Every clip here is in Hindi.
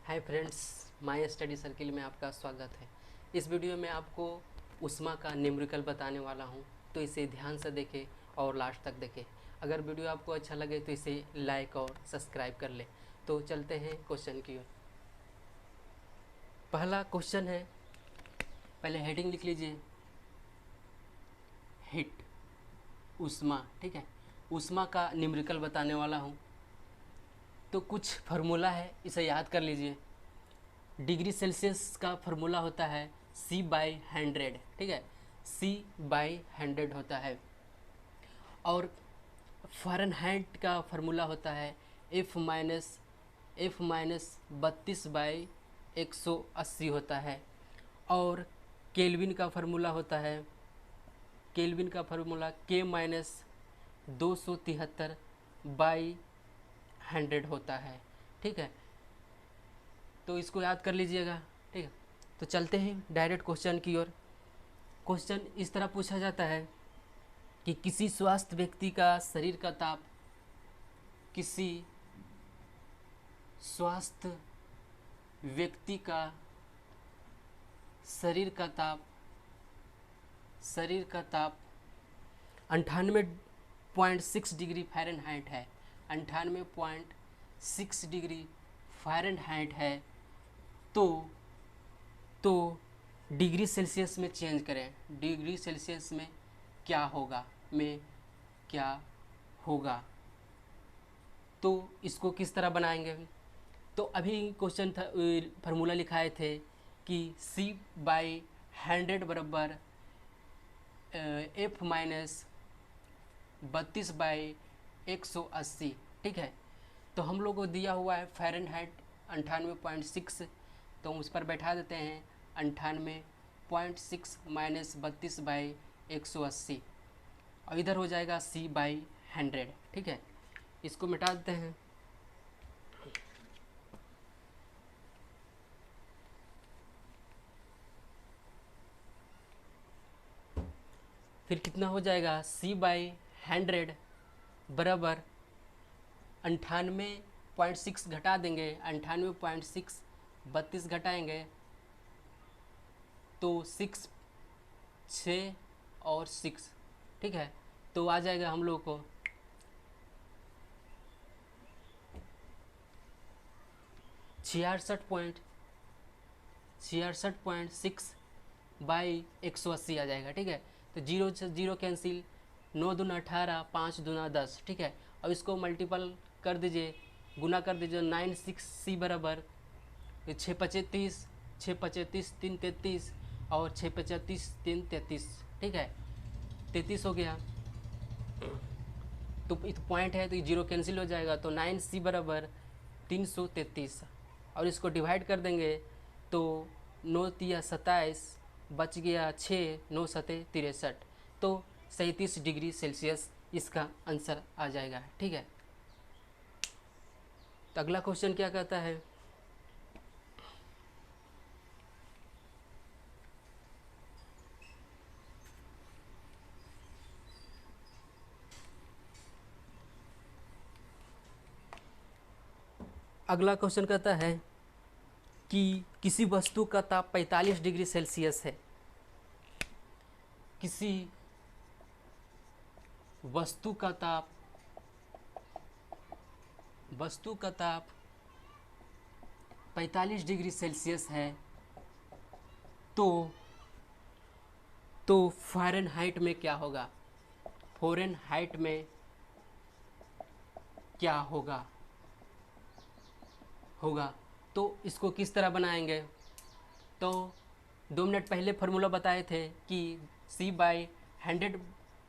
Hi friends, my study circle में आपका स्वागत है। इस वीडियो में आपको उष्मा का न्यूमेरिकल बताने वाला हूं, तो इसे ध्यान से देखें और लास्ट तक देखें। अगर वीडियो आपको अच्छा लगे तो इसे लाइक और सब्सक्राइब कर लें। तो चलते हैं क्वेश्चन की ओर। पहला क्वेश्चन है, पहले हेडिंग लिख लीजिए, हीट, उष्मा। ठीक है, उष्मा का न्यूमेरिकल बताने वाला हूँ। तो कुछ फार्मूला है, इसे याद कर लीजिए। डिग्री सेल्सियस का फार्मूला होता है C/100। ठीक है, C/100 होता है। और फ़ारेनहाइट का फार्मूला होता है F-32/180 होता है। और केल्विन का फार्मूला होता है, केल्विन का फार्मूला K-273/100 होता है। ठीक है, तो इसको याद कर लीजिएगा। ठीक है, तो चलते हैं डायरेक्ट क्वेश्चन की ओर। क्वेश्चन इस तरह पूछा जाता है कि किसी स्वस्थ व्यक्ति का शरीर का ताप, किसी स्वस्थ व्यक्ति का शरीर का ताप 98.6 डिग्री फ़ारेनहाइट है। 98.6 डिग्री फ़ारेनहाइट है। तो डिग्री सेल्सियस में चेंज करें, डिग्री सेल्सियस में क्या होगा, तो इसको किस तरह बनाएंगे। तो अभी क्वेश्चन था, फार्मूला लिखाए थे कि C/100 बराबर F-32/180। ठीक है, तो हम लोग को दिया हुआ है फ़ारेनहाइट 98.6, तो उस पर बैठा देते हैं 98.6 माइनस 32/180, और इधर हो जाएगा C/100। ठीक है, इसको मिटा देते हैं। फिर कितना हो जाएगा, C/100 बराबर 98.6 घटा देंगे, 98.6 32 घटाएंगे तो 6 और 6। ठीक है, तो आ जाएगा हम लोग को 66.6/180 आ जाएगा। ठीक है, तो जीरो से जीरो कैंसिल, 9 दूना 18, 5 दूना 10। ठीक है, अब इसको मल्टीपल कर दीजिए, गुना कर दीजिए। 96C बराबर 6×25, 6×25 3 33, और 6×25 3 33। ठीक है, 33 हो गया। तो पॉइंट है तो जीरो कैंसिल हो जाएगा, तो 9C बराबर 333, और इसको डिवाइड कर देंगे तो 9 तिया 27, बच गया 6, 9 सते 63, तो 37 डिग्री सेल्सियस इसका आंसर आ जाएगा। ठीक है, तो अगला क्वेश्चन क्या कहता है, अगला क्वेश्चन कहता है कि किसी वस्तु का ताप 45 डिग्री सेल्सियस है। किसी वस्तु का ताप 45 डिग्री सेल्सियस है, तो फ़ारेनहाइट में क्या होगा, फ़ारेनहाइट में क्या होगा। तो इसको किस तरह बनाएंगे। तो 2 मिनट पहले फार्मूला बताए थे कि C/100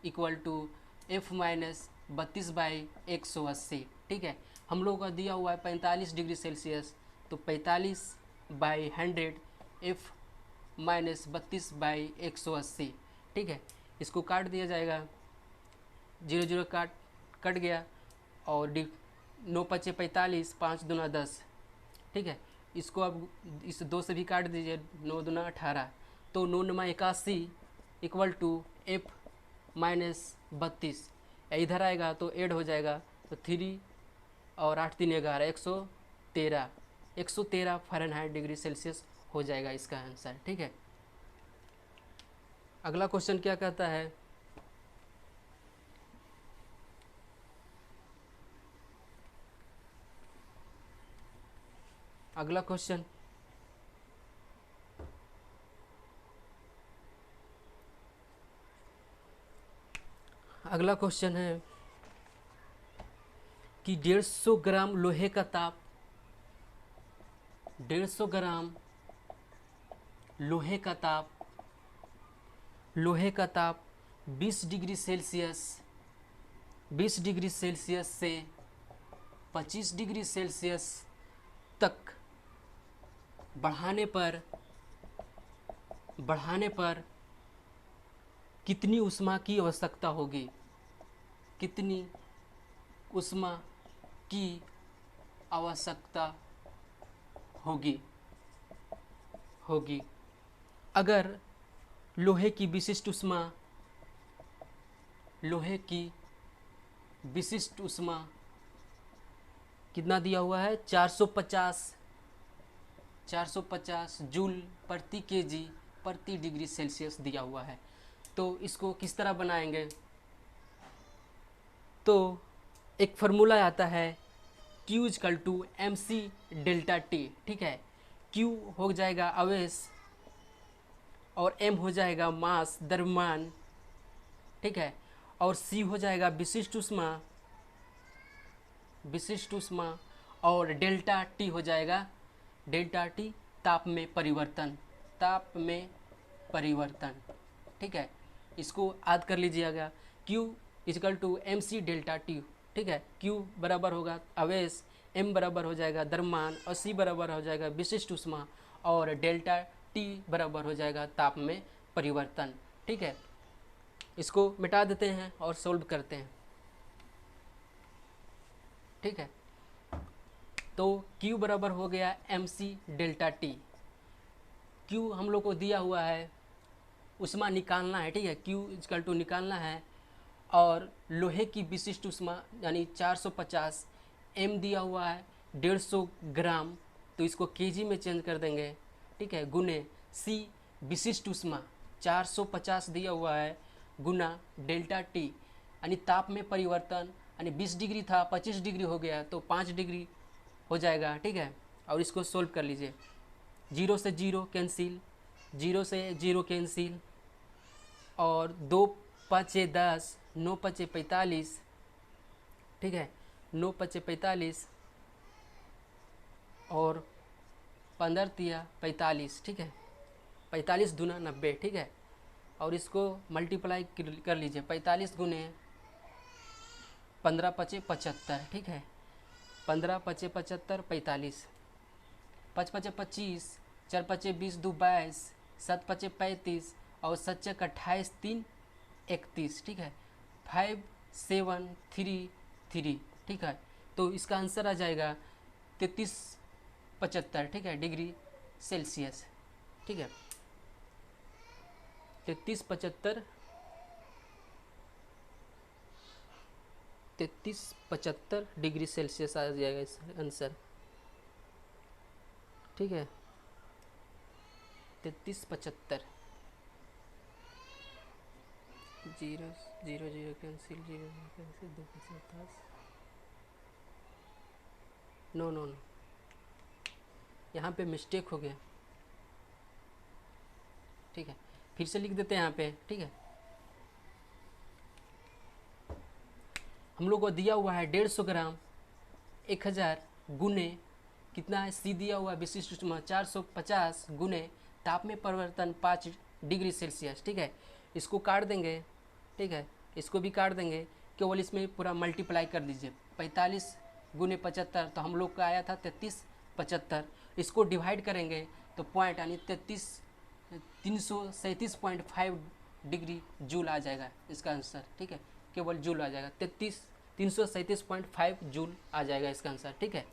इक्वल टू F-32/180। ठीक है, हम लोगों का दिया हुआ है 45 डिग्री सेल्सियस, तो 45/100 F-32/180। ठीक है, इसको काट दिया जाएगा, 0 0 कट गया, और 9 × 5 = 45, 5 दूना 10। ठीक है, इसको अब इस 2 से भी काट दीजिए, 9 दूना 18, तो 9 9 81 इक्वल टू F-32। इधर आएगा तो ऐड हो जाएगा, तो 3 और 8 3 11, 113। 113 फ़ारेनहाइट डिग्री सेल्सियस हो जाएगा इसका आंसर। ठीक है, अगला क्वेश्चन क्या कहता है, अगला क्वेश्चन है कि 150 ग्राम लोहे का ताप, 150 ग्राम लोहे का ताप 20 डिग्री सेल्सियस 20 डिग्री सेल्सियस से 25 डिग्री सेल्सियस तक बढ़ाने पर कितनी ऊष्मा की आवश्यकता होगी, कितनी ऊष्मा की आवश्यकता होगी। अगर लोहे की विशिष्ट ऊष्मा कितना दिया हुआ है, 450 जूल प्रति केजी प्रति डिग्री सेल्सियस दिया हुआ है। तो इसको किस तरह बनाएंगे, तो एक फार्मूला आता है Q = mc डेल्टा टी। ठीक है, Q हो जाएगा आवेश और m हो जाएगा मास द्रव्यमान। ठीक है, और C हो जाएगा विशिष्ट ऊष्मा और डेल्टा टी हो जाएगा ताप में परिवर्तन। ठीक है, इसको याद कर लीजिएगा, Q = mc डेल्टा टी। ठीक है, Q बराबर होगा आवेश, m बराबर हो जाएगा द्रव्यमान और C बराबर हो जाएगा विशिष्ट ऊष्मा और डेल्टा T बराबर हो जाएगा ताप में परिवर्तन। ठीक है, इसको मिटा देते हैं और सोल्व करते हैं। ठीक है, तो Q बराबर हो गया mc डेल्टा टी। Q हम लोग को दिया हुआ है, ऊष्मा निकालना है। ठीक है, Q = निकालना है और लोहे की विशिष्ट ऊष्मा यानी 450, m दिया हुआ है 150 ग्राम, तो इसको केजी में चेंज कर देंगे। ठीक है, गुने C विशिष्ट ऊष्मा 450 दिया हुआ है गुना डेल्टा टी यानी ताप में परिवर्तन, यानी 20 डिग्री था 25 डिग्री हो गया तो 5 डिग्री हो जाएगा। ठीक है, और इसको सोल्व कर लीजिए, 0 से 0 कैंसिल, 0 से 0 कैंसिल और 2 5 10, 9 5 45। ठीक है, 9 5 45 और 15 3 45। ठीक है, 45 दूना 90। ठीक है, और इसको मल्टीप्लाई कर लीजिए, 45 गुने 15 5 75। ठीक है, 15 5 75 45, 5 5 25, 4 5 20 2 22, 7 5 35 और 7 6 28 3 31। ठीक है, 5 7 3 3। ठीक है, तो इसका आंसर आ जाएगा 33 75। ठीक है, डिग्री सेल्सियस। ठीक है, 33 75 डिग्री सेल्सियस आ जाएगा इसका आंसर। ठीक है, 33 75, 0 0 0 कैंसिल, 0 कैंसिल, 2 57, नो, यहाँ पे मिस्टेक हो गया। ठीक है, फिर से लिख देते हैं यहाँ पे। ठीक है, हम लोग को दिया हुआ है 150 ग्राम 1000 गुने कितना है, C दिया हुआ है विशिष्ट ऊष्मा 450 गुने ताप में परिवर्तन 5 डिग्री सेल्सियस। ठीक है, इसको काट देंगे। ठीक है, इसको भी काट देंगे, केवल इसमें पूरा मल्टीप्लाई कर दीजिए, 45 गुने 75 तो हम लोग का आया था 33 75। इसको डिवाइड करेंगे तो पॉइंट यानी 337.5 डिग्री जूल आ जाएगा इसका आंसर। ठीक है, केवल जूल आ जाएगा, 337.5 जूल आ जाएगा इसका आंसर। ठीक है,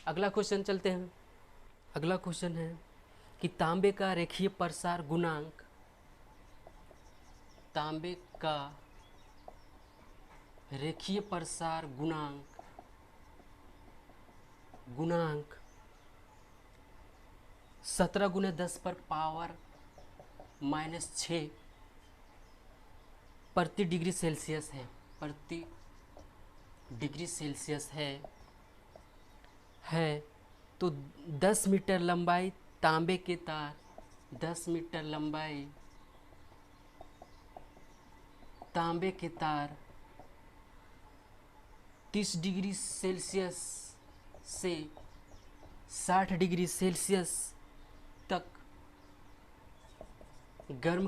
अगला क्वेश्चन चलते हैं। अगला क्वेश्चन है कि तांबे का रेखीय प्रसार गुणांक, तांबे का रेखीय प्रसार गुणांक 17 गुने 10 पर पावर -6 प्रति डिग्री सेल्सियस है, प्रति डिग्री सेल्सियस है। तो 10 मीटर लंबाई तांबे के तार, 10 मीटर लंबाई तांबे के तार 30 डिग्री सेल्सियस से 60 डिग्री सेल्सियस तक गर्म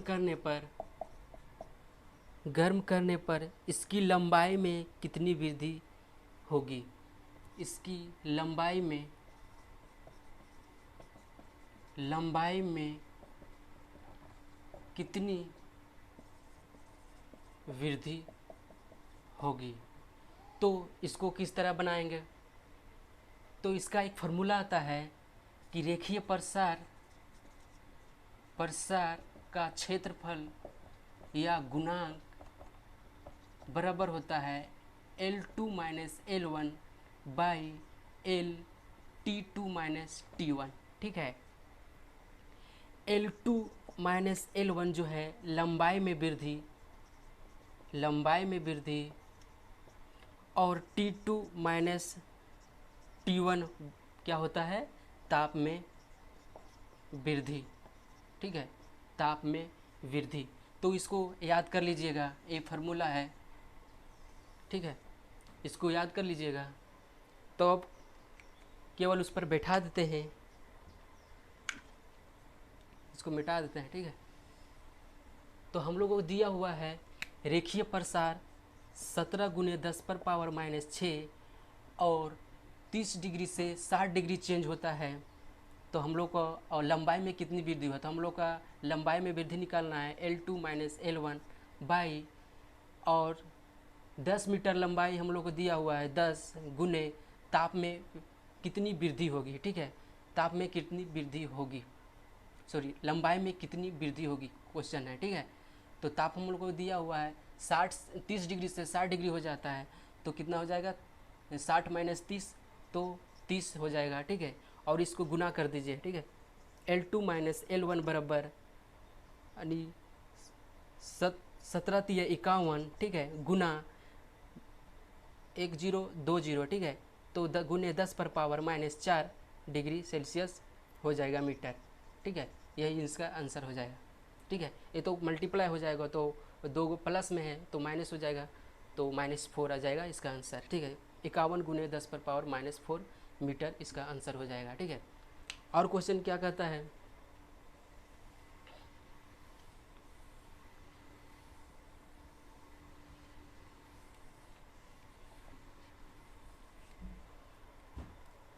करने पर इसकी लंबाई में कितनी वृद्धि होगी? इसकी लंबाई में कितनी वृद्धि होगी? तो इसको किस तरह बनाएंगे? तो इसका एक फार्मूला आता है कि रेखीय प्रसार का क्षेत्रफल या गुणांक बराबर होता है L2 minus L1 by T2 minus T1। ठीक है, L2 माइनस L1 जो है लंबाई में वृद्धि और T2 माइनस T1 क्या होता है? ताप में वृद्धि। ठीक है, ताप में वृद्धि। तो इसको याद कर लीजिएगा, ये फार्मूला है। ठीक है, इसको याद कर लीजिएगा। तो अब केवल उस पर बैठा देते हैं, इसको मिटा देते हैं। ठीक है, तो हम लोगों को दिया हुआ है रेखीय प्रसार 17 गुने 10 पर पावर -6 और 30 डिग्री से 60 डिग्री चेंज होता है। तो हम लोग को और लंबाई में कितनी वृद्धि हुआ? तो हम लोग का लंबाई में वृद्धि निकालना है L2 माइनस L1 बाई, और 10 मीटर लंबाई हम लोग को दिया हुआ है 10 गुने ताप में कितनी वृद्धि होगी। ठीक है, ताप में कितनी वृद्धि होगी, सॉरी लंबाई में कितनी वृद्धि होगी क्वेश्चन है। ठीक है, तो ताप हम लोग को दिया हुआ है 30 डिग्री से 60 डिग्री हो जाता है। तो कितना हो जाएगा? 60 माइनस 30 तो 30 हो जाएगा। ठीक है, और इसको गुना कर दीजिए। ठीक है, L2 माइनस L1 बराबर यानी 17 × 51। ठीक है, गुना 1020। ठीक है, तो गुने 10 पर पावर -4 डिग्री सेल्सियस हो जाएगा मीटर। ठीक है, यही इसका आंसर हो जाएगा। ठीक है, ये तो मल्टीप्लाई हो जाएगा, तो 2 प्लस में है तो माइनस हो जाएगा, तो -4 आ जाएगा इसका आंसर। ठीक है, 51 गुने 10 पर पावर -4 मीटर इसका आंसर हो जाएगा। ठीक है, और क्वेश्चन क्या कहता है?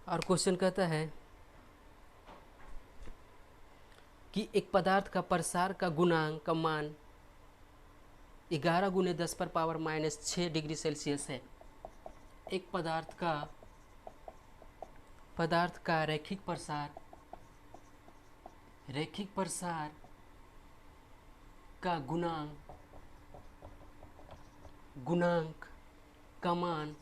और क्वेश्चन कहता है कि एक पदार्थ का प्रसार का गुणांक का मान 11 गुने 10 पर पावर -6 डिग्री सेल्सियस है। एक पदार्थ का रैखिक प्रसार का गुणांक का मान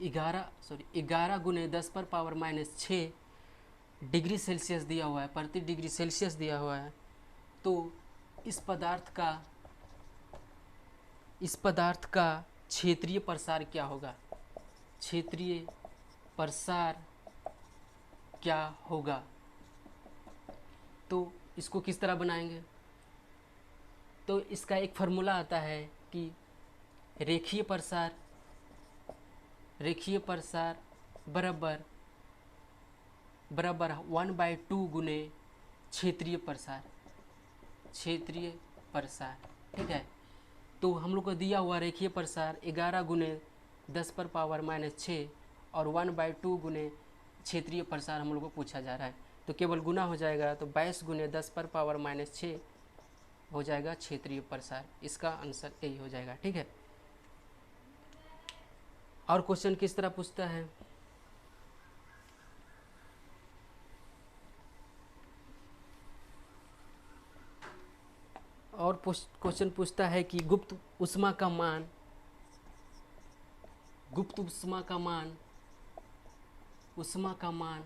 11 गुने 10 पर पावर -6 डिग्री सेल्सियस दिया हुआ है, प्रति डिग्री सेल्सियस दिया हुआ है। तो इस पदार्थ का क्षेत्रीय प्रसार क्या होगा? क्षेत्रीय प्रसार क्या होगा? तो इसको किस तरह बनाएंगे? तो इसका एक फार्मूला आता है कि रेखीय प्रसार बराबर 1/2 गुने क्षेत्रीय प्रसार। ठीक है, तो हम लोग को दिया हुआ रेखीय प्रसार 11 गुने 10 पर पावर -6 और 1/2 गुने क्षेत्रीय प्रसार हम लोग को पूछा जा रहा है। तो केवल गुना हो जाएगा, तो 22 गुने 10 पर पावर -6 हो जाएगा क्षेत्रीय प्रसार। इसका आंसर यही हो जाएगा। ठीक है, और क्वेश्चन किस तरह पूछता है? और क्वेश्चन पूछता है कि गुप्त ऊष्मा का मान ऊष्मा का मान,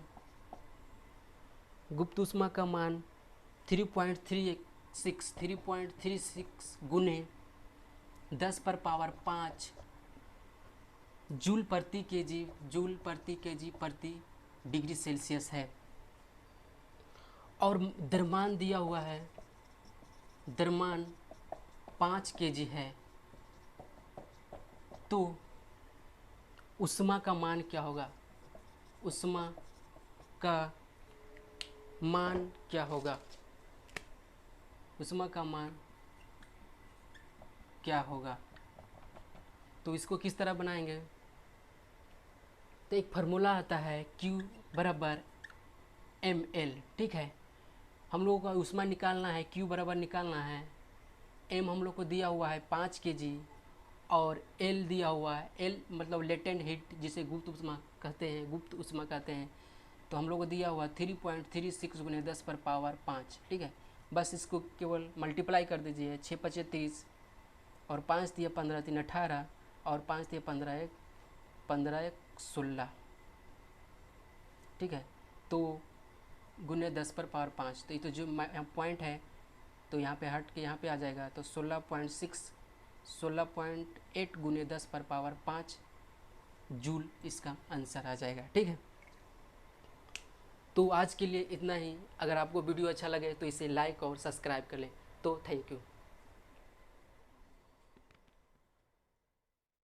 गुप्त ऊष्मा का मान 3.36 गुने 10 पर पावर 5 जूल प्रति केजी प्रति डिग्री सेल्सियस है। और द्रव्यमान दिया हुआ है, द्रव्यमान 5 केजी है। तो ऊष्मा का मान क्या होगा? ऊष्मा का मान क्या होगा? ऊष्मा का मान क्या होगा? तो इसको किस तरह बनाएंगे? तो एक फार्मूला आता है Q बराबर ml, ठीक है। हम लोगों को ऊष्मा निकालना है, Q बराबर निकालना है। m हम लोग को दिया हुआ है 5 kg और L दिया हुआ है, L मतलब लेटेंट हीट जिसे गुप्त ऊष्मा कहते हैं, तो हम लोग को दिया हुआ 3.36 गुने 10 पर पावर 5, ठीक है। बस इसको केवल मल्टीप्लाई कर दीजिए, 6 पचे 30 और 5 दिया 15 3 18 और 5 दिया 15 1 16, ठीक है। तो गुने 10 पर पावर 5, तो ये तो जो पॉइंट है तो यहाँ पे हट के यहाँ पे आ जाएगा, तो 16.8 गुने 10 पर पावर 5 जूल इसका आंसर आ जाएगा, ठीक है। तो आज के लिए इतना ही। अगर आपको वीडियो अच्छा लगे तो इसे लाइक और सब्सक्राइब कर लें। तो थैंक यू।